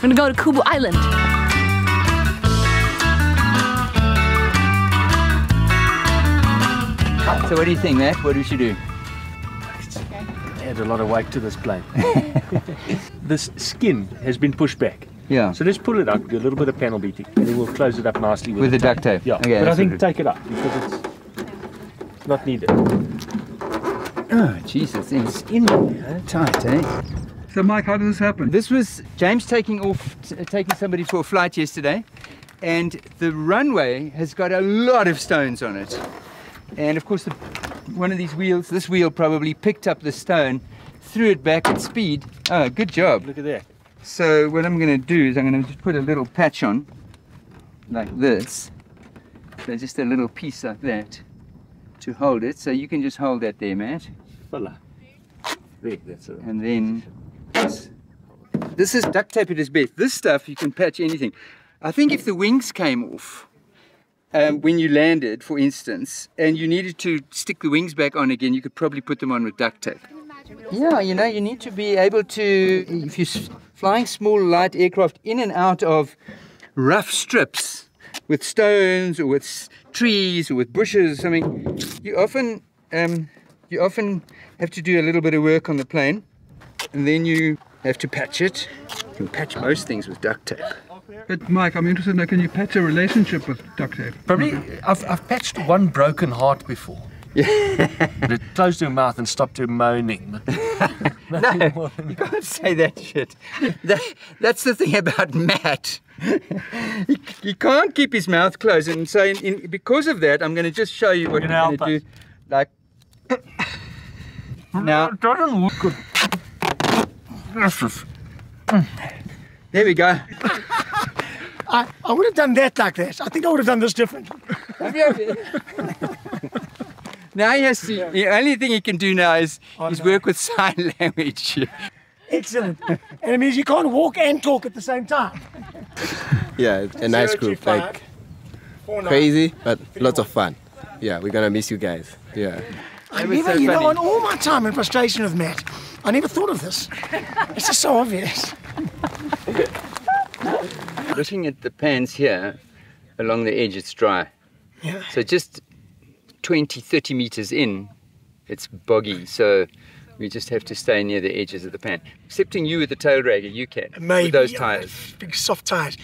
We're gonna go to Kubu Island. So what do you think, Matt? What do we do? Add a lot of weight to this plane. This skin has been pushed back. Yeah. So let's pull it up, do a little bit of panel beating, and then we'll close it up nicely with the duct tape. Yeah. Okay, but I think take it up because it's not needed. Oh, Jesus, it's in there. Tight, eh? So, Mike, how did this happen? This was James taking somebody for a flight yesterday, and the runway has got a lot of stones on it. And of course, one of these wheels, this wheel probably picked up the stone, threw it back at speed. Oh, good job. Look at that. So what I'm going to do is I'm going to just put a little patch on, like this. So just a little piece like that to hold it. So you can just hold that there, Matt. Voila. There, that's it. And then this is duct tape at its best. This stuff you can patch anything. I think if the wings came off when you landed, for instance, and you needed to stick the wings back on again, you could probably put them on with duct tape. Yeah, you know, you need to be able to, if you're flying small light aircraft in and out of rough strips with stones or with trees or with bushes or something, you often have to do a little bit of work on the plane, and then you have to patch it. You can patch most things with duct tape. But Mike, I'm interested in, can you patch a relationship with duct tape? Probably, I've patched one broken heart before. Yeah. It closed her mouth and stopped her moaning. No, you can't say that shit. That's the thing about Matt. He can't keep his mouth closed, and so because of that, I'm going to just show you what you're going to do. Like, now, It doesn't look good. There we go. I would have done that like that. I think I would have done this different. Now he has to, the only thing he can do now is work with sign language. Excellent. And it means you can't walk and talk at the same time. Yeah, a nice group, like crazy, but lots of fun. Yeah, we're gonna miss you guys. Yeah. I never, you know, on all my time and frustration with Matt, I never thought of this. It's just so obvious. Looking at the pans here, along the edge, it's dry. Yeah. So just 20, 30 meters in, it's boggy. So we just have to stay near the edges of the pan. Excepting you with the tail dragger, you can. Maybe, with those tires. Big soft tires.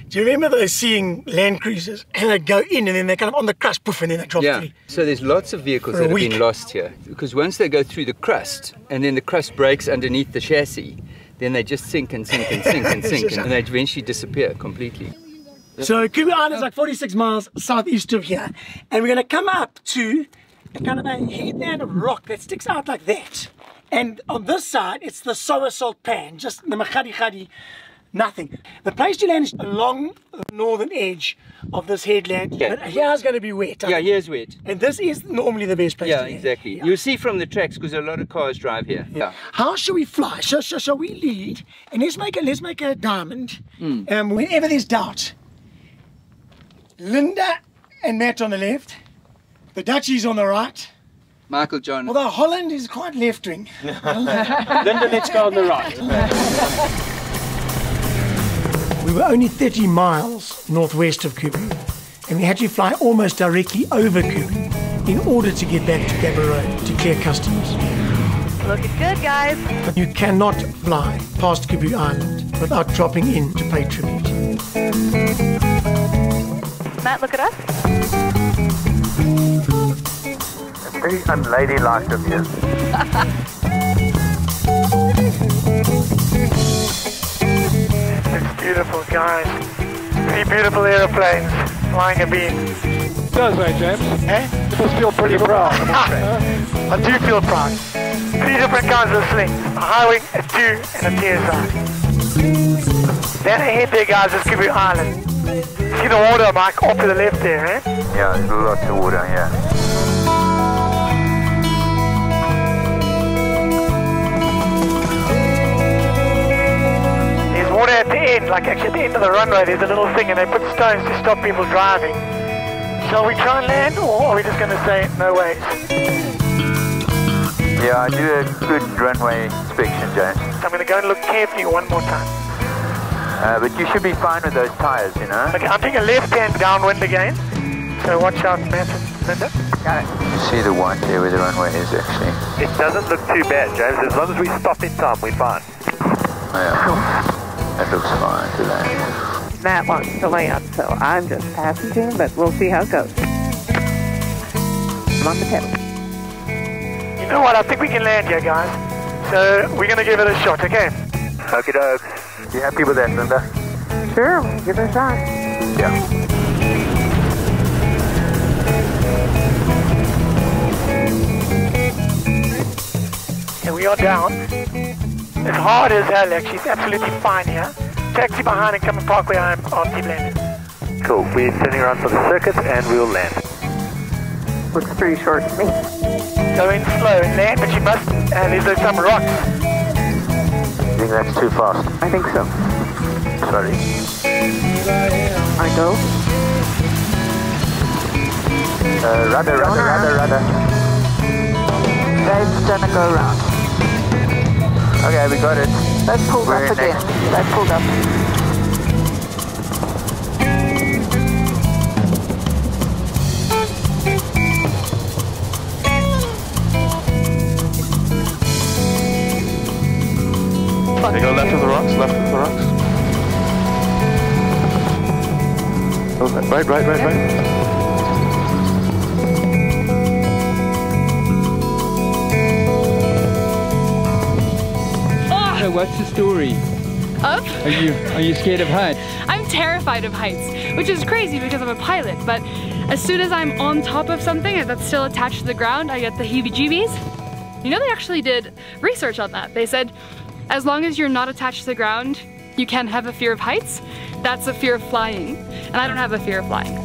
Do you remember those seeing Land Cruisers and they go in and then they're kind of on the crust, poof, and then they drop through? So there's lots of vehicles that have been lost here. Because once they go through the crust, and then the crust breaks underneath the chassis, then they just sink and sink and sink and sink, and they eventually disappear completely. So Kubu Island is like 46 miles southeast of here, and we're going to come up to a kind of a headland of rock that sticks out like that. And on this side, it's the sour salt pan, just the machadi, nothing. The place to land is along the northern edge of this headland. Yeah. But here's going to be wet. Yeah, here's wet. And this is normally the best place to land. Exactly. Yeah. You'll see from the tracks because a lot of cars drive here. Yeah. How shall we fly? Shall we lead? And let's make a diamond. Whenever there's doubt. Linda and Matt on the left. The Dutchies on the right. Michael John. Although Holland is quite left-wing. Linda, let's go on the right. We were only 30 miles northwest of Kubu, and we had to fly almost directly over Kubu in order to get back to Gaborone to clear customs. Looking good, guys. But you cannot fly past Kubu Island without dropping in to pay tribute. Matt, look at us. Very unladylike of you. It's beautiful, guys. 3 beautiful aeroplanes flying a beam. It does, right, James? Eh? You must feel pretty proud. I do feel proud. 3 different kinds of slings. A high wing, a 2, and a TSI. Then ahead there, guys, is Kubu Island. See the water, Mike, off to the left there, eh? Yeah, there's lots of water, yeah. There's water at the end, like actually at the end of the runway, there's a little thing and they put stones to stop people driving. Shall we try and land, or are we just going to say no ways? Yeah, I do a good runway inspection, James. So I'm going to go and look carefully one more time. But you should be fine with those tires, you know. Okay, I'm taking a left-hand downwind again. So watch out, Matt and Linda. Got it. See the one here where the runway is actually. It doesn't look too bad, James. As long as we stop in time, we're fine. Oh, yeah. That looks fine to land. Matt wants to land, so I'm just passenging, but we'll see how it goes. I'm on the pedal. You know what? I think we can land here, guys. So we're going to give it a shot, okay? Okie doke. You happy with that, Linda? Sure, we'll give it a shot. Yeah. And we are down. It's hard as hell, actually. It's absolutely fine here. Taxi behind and come and park where I'm on deep landing. Cool. We're turning around for the circuit and we'll land. Looks pretty short to me. Going slow and land, but you must, there's some rocks. You think that's too fast? I think so. Sorry. I go. Rudder. It's gonna go around. Okay, we got it. Let's pull up again. Let's pull up. They go left of the rocks, left of the rocks. Oh, right. So what's the story? Up? Are you scared of heights? I'm terrified of heights, which is crazy because I'm a pilot, but as soon as I'm on top of something that's still attached to the ground, I get the heebie-jeebies. You know, they actually did research on that. They said, as long as you're not attached to the ground, you can have a fear of heights. That's a fear of flying, and I don't have a fear of flying.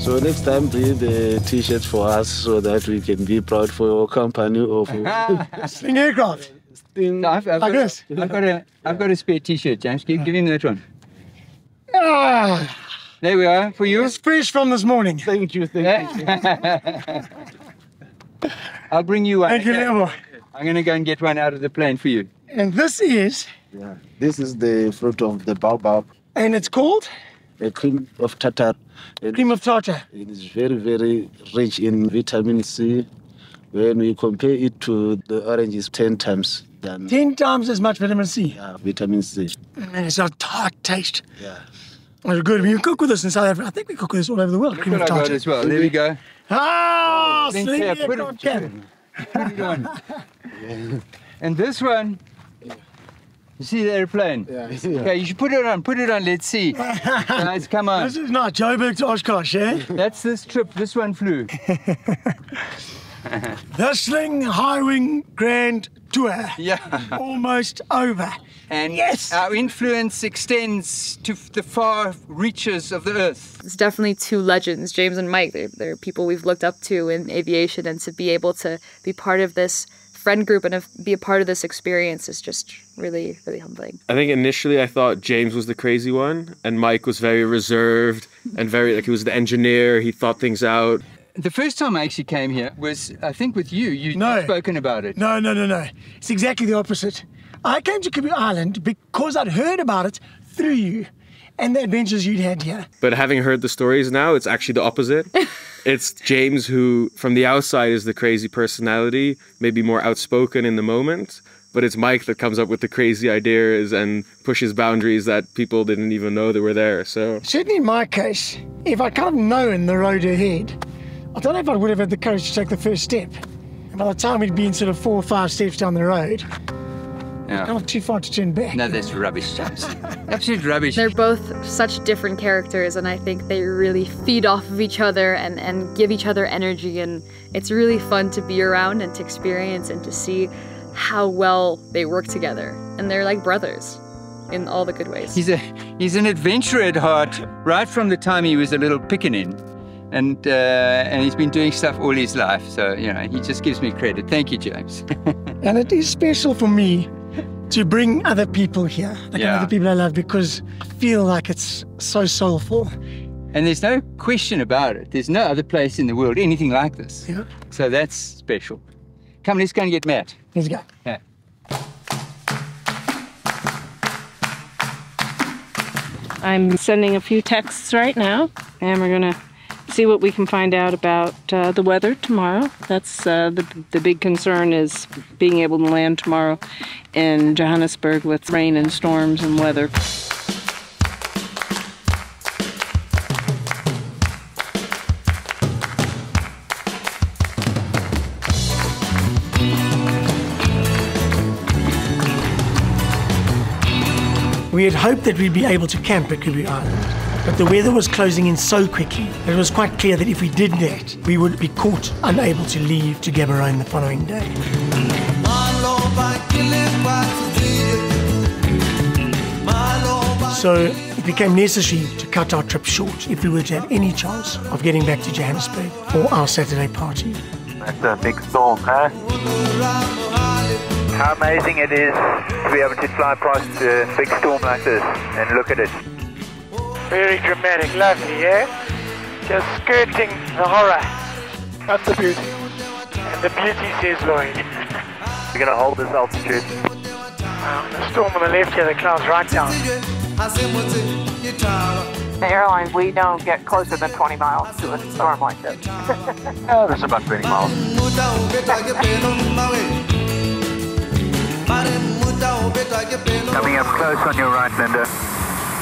So next time bring the t-shirts for us so that we can be proud for your company or for Sling aircraft. No, I've got a spare t-shirt, James. Give him that one. Ah, There we are, for you. it's fresh from this morning. Thank you. I'll bring you one. Thank you, Okay. Lebo. I'm going to go and get one out of the plane for you. And this is, Yeah, this is the fruit of the baobab, and it's called a cream of tartar. cream of tartar. It is very, very rich in vitamin C. When we compare it to the oranges, 10 times than 10 times as much vitamin C. vitamin C. And it's a tart taste. Yeah. Oh, good. We cook with this in South Africa. I think we cook with this all over the world. Cream What of I got tartar. as well. There we go. Ah, Then sling here, put aircraft it- can. Put it on. And this one, you see the airplane? Yeah. Okay, you should put it on. Put it on. Let's see. Guys, come on. This is not Joburg to Oshkosh, eh? That's this trip. This one flew. The Sling High Wing Grand Tour. Yeah. Almost over. And Yes! our influence extends to the far reaches of the earth. It's definitely two legends, James and Mike. They're people we've looked up to in aviation, and to be able to be part of this friend group and be a part of this experience is just really, really humbling. I think initially I thought James was the crazy one, and Mike was very reserved and very, like, he was the engineer, he thought things out. The first time I actually came here was, I think, with you. You'd spoken about it. No. It's exactly the opposite. I came to Kubu Island because I'd heard about it through you and the adventures you'd had here. But having heard the stories now, it's actually the opposite. It's James who, from the outside, is the crazy personality, maybe more outspoken in the moment. But it's Mike that comes up with the crazy ideas and pushes boundaries that people didn't even know that were there. So Certainly in my case, if I'd kind of known the road ahead, I don't know if I would have had the courage to take the first step. And by the time we'd been sort of 4 or 5 steps down the road, not too far to turn back. No, that's rubbish, James. Absolute rubbish. They're both such different characters, and I think they really feed off of each other and give each other energy, and it's really fun to be around and to experience and to see how well they work together. And they're like brothers in all the good ways. He's an adventurer at heart, right from the time he was a little pickaninny. And he's been doing stuff all his life. So, you know, he just gives me credit. Thank you, James. And it is special for me to bring other people here, like other people I love, because I feel like it's so soulful. And there's no question about it. There's no other place in the world anything like this. Yeah. So that's special. Come, let's go and get Matt. Let's go. Yeah. I'm sending a few texts right now, and we're gonna see what we can find out about the weather tomorrow. That's the big concern is being able to land tomorrow in Johannesburg with rain and storms and weather. We had hoped that we'd be able to camp at Kubu Island, but the weather was closing in so quickly that it was quite clear that if we did that, we would be caught unable to leave to Gaborone the following day. So it became necessary to cut our trip short if we were to have any chance of getting back to Johannesburg for our Saturday party. That's a big storm, huh? How amazing it is to be able to fly past a big storm like this and look at it. Very dramatic, lovely, yeah? Just skirting the horror. That's the beauty. And the beauty, says Lloyd. We're going to hold this altitude. Wow, the storm on the left here, the clouds right down. The airlines, we don't get closer than 20 miles to a storm like this. Oh, that's about 20 miles. Coming up close on your right, Linda.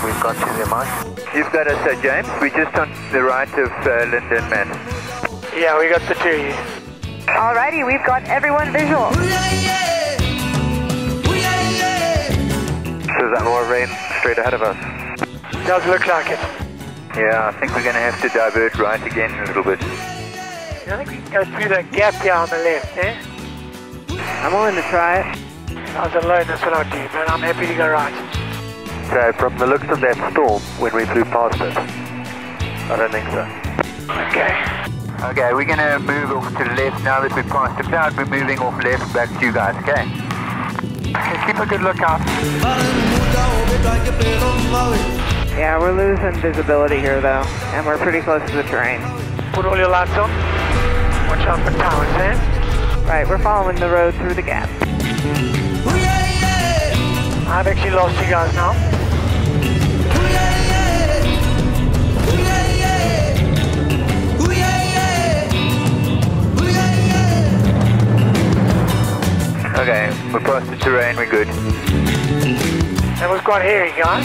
We've got you there, Mike. You've got us, James. We're just on the right of Linda and Matt. Yeah, we got the two here. Alrighty, we've got everyone visual. So is that more rain straight ahead of us? Does look like it. Yeah, I think we're going to have to divert right again a little bit. I think we can go through that gap here on the left, eh? I'm willing to try it. If I was alone, that's what I'd do, but I'm happy to go right. So from the looks of that storm, when we flew past it, I don't think so. Okay. Okay, we're going to move off to the left now that we've passed the cloud. We're moving off left back to you guys, okay? Okay, keep a good lookout. Yeah, we're losing visibility here though, and we're pretty close to the terrain. Put all your lights on. Watch out for towers, eh? Right, we're following the road through the gap. I've actually lost you guys now. Okay, we're past the terrain, we're good. That was quite hairy, guys.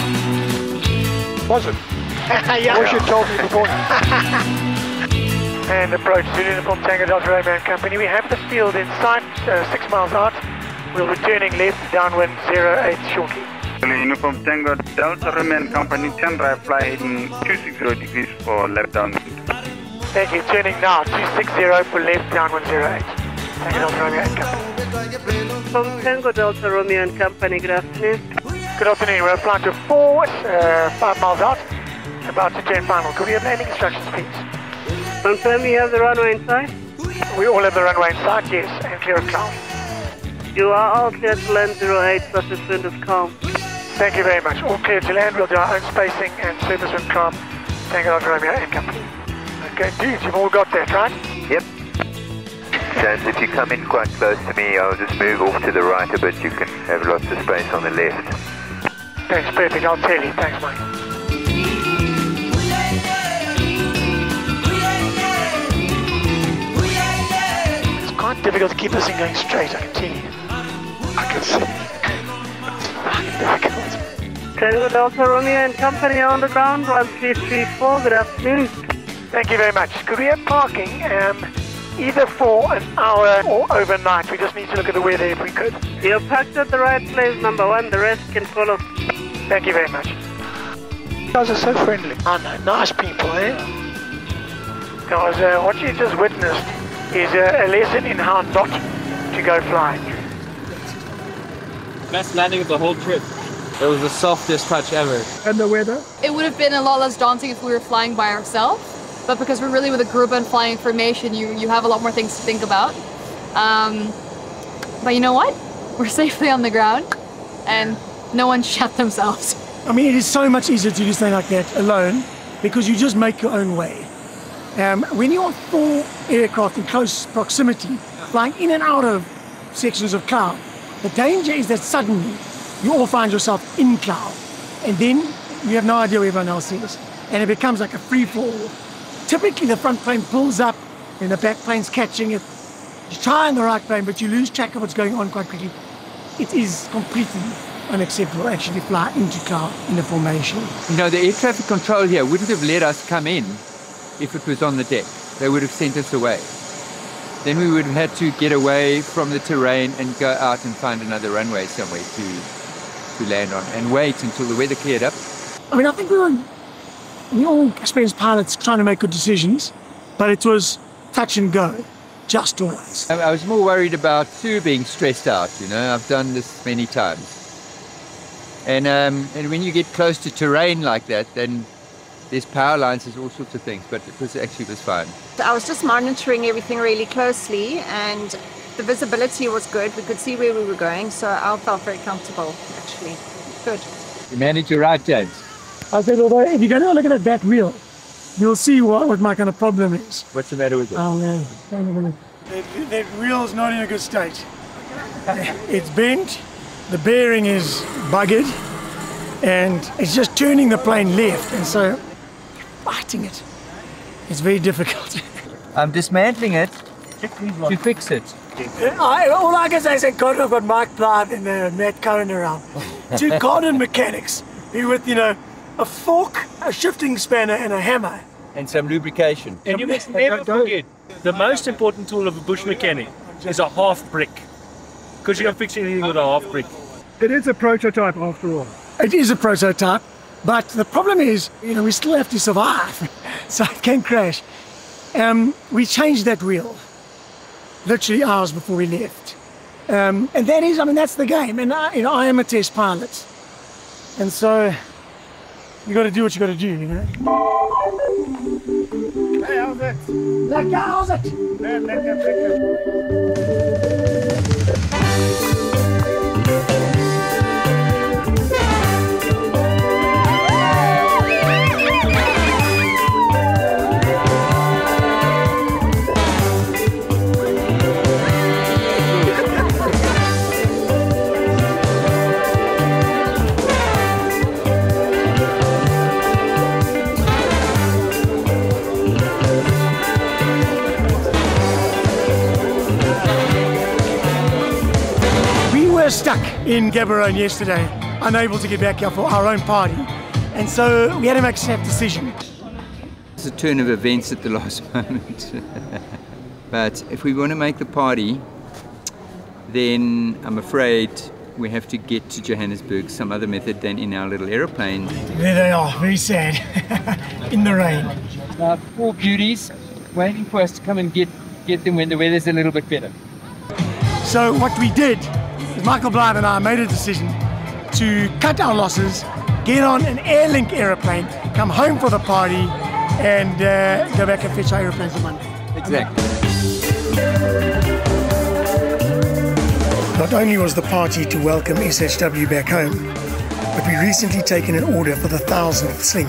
Was it? Yeah. I wish you'd told me before. And approach to Uniform Tango Delta Romeo and Company. We have the field in sight, 6 miles out. We'll be turning left, downwind 08 shortly. Uniform Tango Delta Romeo and Company, 10 right, fly heading 260 degrees for left downwind. Thank you, turning now, 260 for left, downwind 08. Tango Delta Romeo and Company. From Tango Delta Romeo and Company, good afternoon. Good afternoon, we're flying to 5 miles out. About to turn final. Could we have landing instructions, please? Confirm you have the runway in sight? We all have the runway in sight, yes, and clear of cloud. You are all clear to land 08, surface wind is calm. Thank you very much. All clear to land. We'll do our own spacing and surface wind calm. Tango Delta Romeo and Company. Okay, dudes, you've all got that, right? Yep. James, if you come in quite close to me, I'll just move off to the right a bit. You can have lots of space on the left. Thanks, perfect. I'll tell you. Thanks, Mike. It's quite difficult to keep this thing going straight, I can tell you. I can see. It's difficult. Tango Delta Romeo and Company on the ground, 1334, good afternoon. Thank you very much. Could we have parking either for an hour or overnight? We just need to look at the weather if we could. You're parked at the right place, number 1, the rest can follow. Thank you very much. You guys are so friendly. I know, nice people, eh? Guys, what you just witnessed is a lesson in how not to go flying. Best landing of the whole trip. It was the softest touch ever. And the weather? It would have been a lot less daunting if we were flying by ourselves, but because we're really with a group and flying formation, you have a lot more things to think about. But you know what? We're safely on the ground, and no one shut themselves. I mean, it is so much easier to do something like that alone because you just make your own way. When you're 4 aircraft in close proximity, flying in and out of sections of cloud, the danger is that suddenly you all find yourself in cloud, and then you have no idea where everyone else is, and it becomes like a free-fall. Typically, the front plane pulls up, and the back plane's catching it. You try on the right plane, but you lose track of what's going on quite quickly. It is completely unacceptable to actually fly into cloud in a formation. You know, the air traffic control here wouldn't have let us come in if it was on the deck. They would have sent us away. Then we would have had to get away from the terrain and go out and find another runway somewhere to land on and wait until the weather cleared up. I mean, I think we all experienced pilots trying to make good decisions, but it was touch and go, just always. I was more worried about Sue being stressed out, you know. I've done this many times. And when you get close to terrain like that, then there's power lines, there's all sorts of things, but it was fine. I was just monitoring everything really closely, and the visibility was good. We could see where we were going, so I felt very comfortable, actually. Good. You managed your right, James. I said, although if you're going to look at that back wheel, you'll see what my kind of problem is. What's the matter with it? Oh man, that wheel's not in a good state. It's bent, the bearing is buggered, and it's just turning the plane left, and so fighting it. It's very difficult. I'm dismantling it to fix it. All I can say is thank God I've got Mike Blythe and Matt Cohen around. 2 Carden mechanics who with, you know, a fork, a shifting spanner and a hammer. And some lubrication. And you must never forget, the most important tool of a bush mechanic is a half brick. Because you don't fix anything with a half brick. It is a prototype after all. It is a prototype, but the problem is, you know, we still have to survive, so it can crash. We changed that wheel literally hours before we left. And that is, I mean, that's the game. And I am a test pilot. And so you got to do what you got to do, you know. Hey, how's it? Like, how's it? Stuck in Gaborone yesterday, unable to get back here for our own party, and so we had to make a snap decision. It's a turn of events at the last moment. But if we want to make the party, then I'm afraid we have to get to Johannesburg some other method than in our little aeroplane. There they are, very sad, in the rain. 4 beauties waiting for us to come and get them when the weather's a little bit better. So what we did, Michael Blythe and I made a decision to cut our losses, get on an Airlink aeroplane, come home for the party, and go back and fetch our aeroplanes on Monday. Exactly. Not only was the party to welcome SHW back home, but we recently taken an order for the 1000th sling.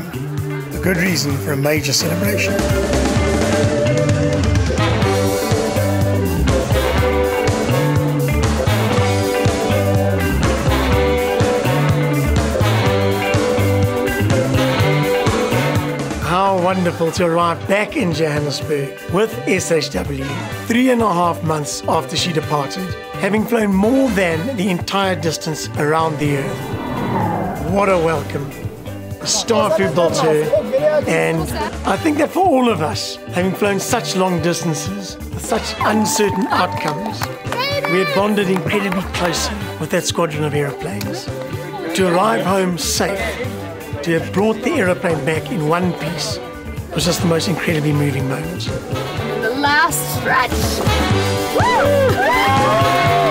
A good reason for a major celebration. Wonderful to arrive back in Johannesburg with SHW 3.5 months after she departed, having flown more than the entire distance around the Earth. What a welcome. The staff who built her, and I think that for all of us, having flown such long distances with such uncertain outcomes, we had bonded incredibly closely with that squadron of aeroplanes. To arrive home safe, to have brought the aeroplane back in one piece, was just the most incredibly moving moment. The last stretch. Woo!